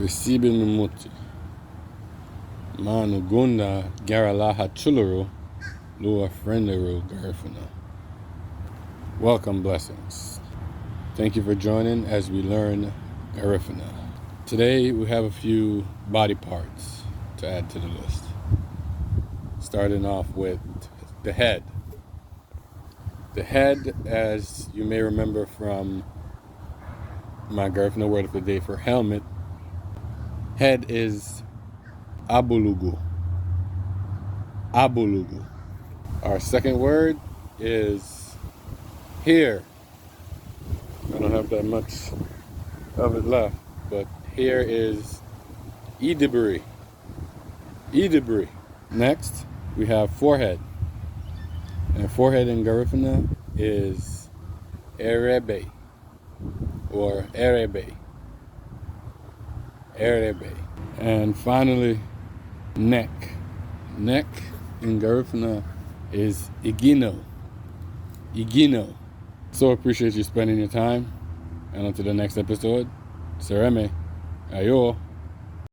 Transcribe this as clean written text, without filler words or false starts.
Recibe Mumuti. Manu Gunda Garalaha Chuluru Lua Frienderu Garifuna. Welcome, blessings. Thank you for joining as we learn Garifuna. Today we have a few body parts to add to the list. Starting off with the head. The head, as you may remember from my Garifuna word of the day for helmet, head is Abulugu. Abulugu. Our second word is here. I don't have that much of it left, but here is Idibri. Idibri. Next, we have forehead. And forehead in Garifuna is Erebe or Erebe. Erebe. And finally, neck. Neck in Garifuna is Igino. Igino. So appreciate you spending your time. And on to the next episode. Sereme. Ayo.